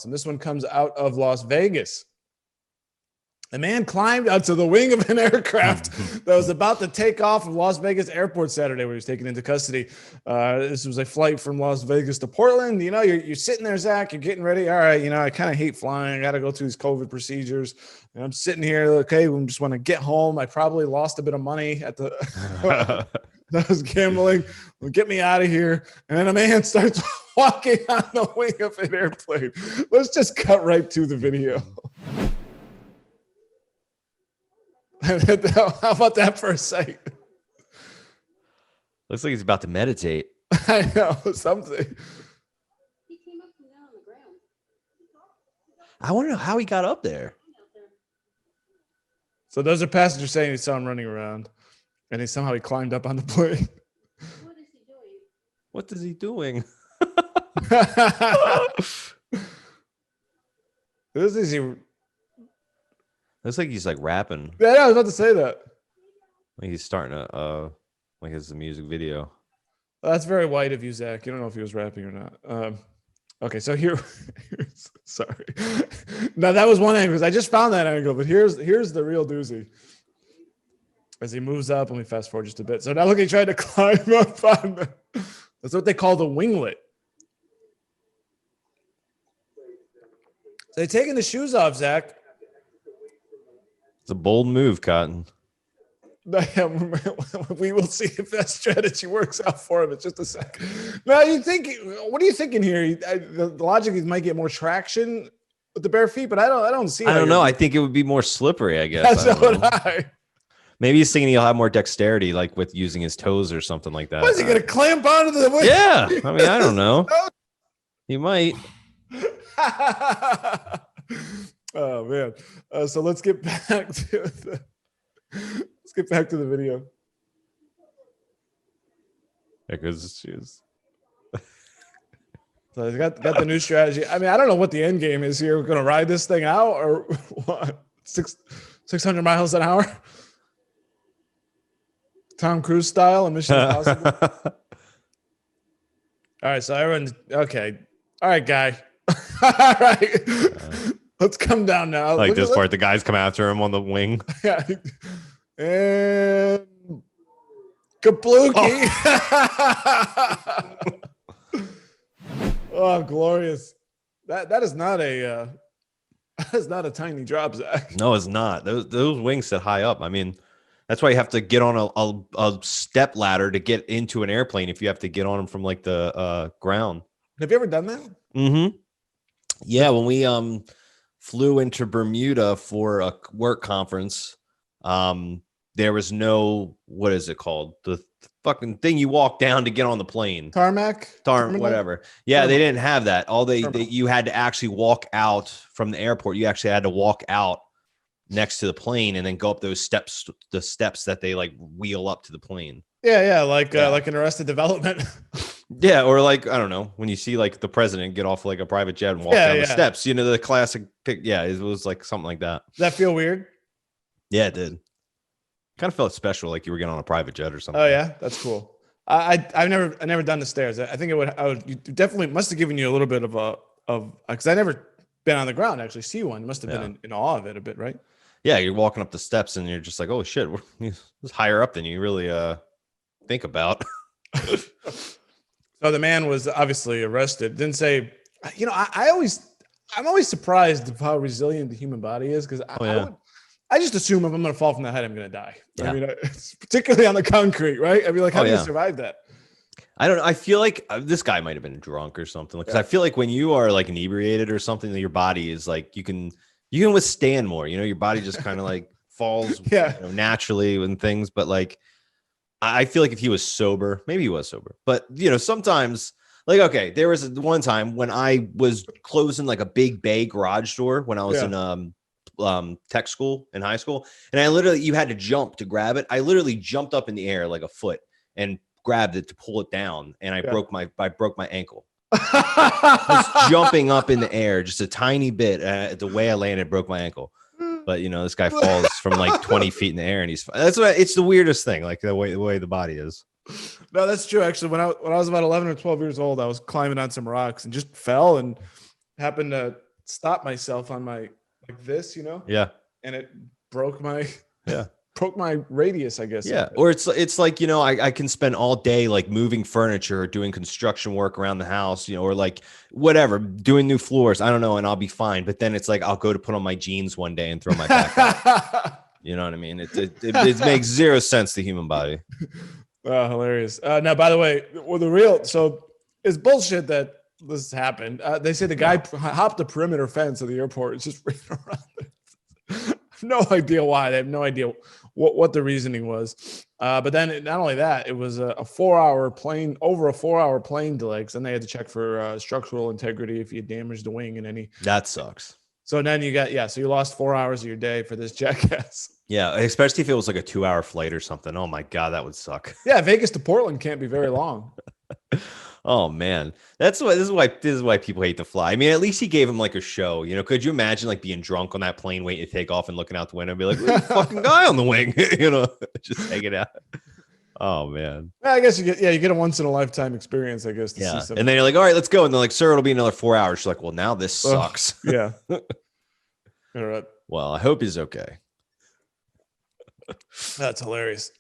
And this one comes out of Las Vegas. A man climbed onto the wing of an aircraft that was about to take off from Las Vegas airport Saturday, where he was taken into custody. This was a flight from Las Vegas to Portland. You know, you're sitting there, Zach, you're getting ready. All right, you know, I kind of hate flying. I got to go through these COVID procedures. And I'm sitting here, okay, we just want to get home. I probably lost a bit of money at the I was gambling. Well, get me out of here. And then a man starts walking on the wing of an airplane. Let's just cut right to the video. How about that for a second? Looks like he's about to meditate. I know, something. He came up from down on the ground. I want to know how he got up there. So those are passengers saying he saw him running around, and he climbed up on the plane. What is he doing? What is he doing? This is he. Looks like he's like rapping. Yeah, I was about to say that. Like he's starting to like it's a music video. Well, that's very white of you, Zach. You don't know if he was rapping or not. Okay, so here's sorry. Now that was one angle because I just found that angle, but here's the real doozy. As he moves up, and we fast forward just a bit. So now look, he tried to climb up on that's what they call the winglet. So they're taking the shoes off, Zach. It's a bold move, Cotton. We will see if that strategy works out for him. It's just a sec. Now, what are you thinking here? The logic is he might get more traction with the bare feet, but I don't see it. I don't know. I think it would be more slippery, I guess. That's what I. Maybe he's thinking he'll have more dexterity, like with using his toes or something like that. What is he going to clamp onto the wing? Yeah. I mean, I don't know. He might. Oh man! So let's get back to the video. There goes his shoes. So he's got the new strategy. I mean, I don't know what the end game is here. We're going to ride this thing out, or what? 600 miles an hour, Tom Cruise style, and Mission Impossible. All right, so everyone's okay. All right, guy. All right. Let's come down now. Like this part, the guys come after him on the wing. Yeah. And kablookie. Oh, glorious. That is not a tiny drop, Zach. No, it's not. Those wings sit high up. I mean, that's why you have to get on a step ladder to get into an airplane if you have to get on them from like the ground. Have you ever done that? Mm-hmm. Yeah, when we flew into Bermuda for a work conference, there was no, what is it called? The fucking thing you walk down to get on the plane. Tarmac? Whatever. Yeah, they didn't have that. You had to actually walk out from the airport. You actually had to walk out next to the plane and then go up those steps, the steps that they like wheel up to the plane. Yeah, like an Arrested Development. Yeah, or like, I don't know, when you see like the president get off like a private jet and walk down the steps, you know, the classic pic. Yeah, it was like something like that. Does that feel weird? Yeah, it did. Kind of felt special, like you were getting on a private jet or something. Oh yeah, that's cool. I've never done the stairs. I think you definitely must have given you a little bit of because I never been on the ground to actually see one. You must have been in awe of it a bit, right? Yeah, you're walking up the steps and you're just like, oh shit, it's higher up than you really think about. So the man was obviously arrested. Didn't say, you know, I'm always surprised of how resilient the human body is because I just assume if I'm going to fall from the height, I'm going to die. Yeah. I mean, particularly on the concrete, right? I'd be like, how do you survive that? I don't know. I feel like this guy might have been drunk or something. Because I feel like when you are like inebriated or something, your body is like you can withstand more. You know, your body just kind of like falls naturally and things. But like, I feel like if he was sober, maybe he was sober. But you know, sometimes like there was one time when I was closing like a big bay garage door when I was in tech school in high school, and you had to jump to grab it. I literally jumped up in the air like a foot and grabbed it to pull it down, and I broke my ankle. I was jumping up in the air just a tiny bit. The way I landed broke my ankle. But you know, this guy falls from like 20 feet in the air, and it's the weirdest thing, like the way the body is. No, that's true. Actually, when I was about 11 or 12 years old, I was climbing on some rocks and just fell and happened to stop myself on my like this, Yeah. and it broke my Yeah. broke my radius, I guess. Yeah. Or it's like, I can spend all day like moving furniture or doing construction work around the house, or like whatever, doing new floors. I don't know. And I'll be fine. But then it's like, I'll go to put on my jeans one day and throw my back out. You know what I mean? It makes zero sense to the human body. Oh, hilarious. Now, by the way, so it's bullshit that this happened. They say the guy hopped the perimeter fence of the airport. It's just ran around there. I have no idea why. They have no idea what the reasoning was. But then not only that, it was over a 4-hour plane delay. Because then they had to check for structural integrity if you damaged the wing in any. That sucks. So then so you lost 4 hours of your day for this jackass. Yeah, especially if it was like a 2-hour flight or something. Oh my God, that would suck. Yeah, Vegas to Portland can't be very long. Oh man, this is why people hate to fly. I mean, at least he gave him like a show. Could you imagine like being drunk on that plane waiting to take off and looking out the window and be like, "There's a fucking guy on the wing," just hanging out. Oh man. I guess you get a once in a lifetime experience, I guess. To see something. And then you're like, all right, let's go. And they're like, sir, it'll be another 4 hours. She's like, well, now this sucks. Yeah. All right. Well, I hope he's okay. That's hilarious.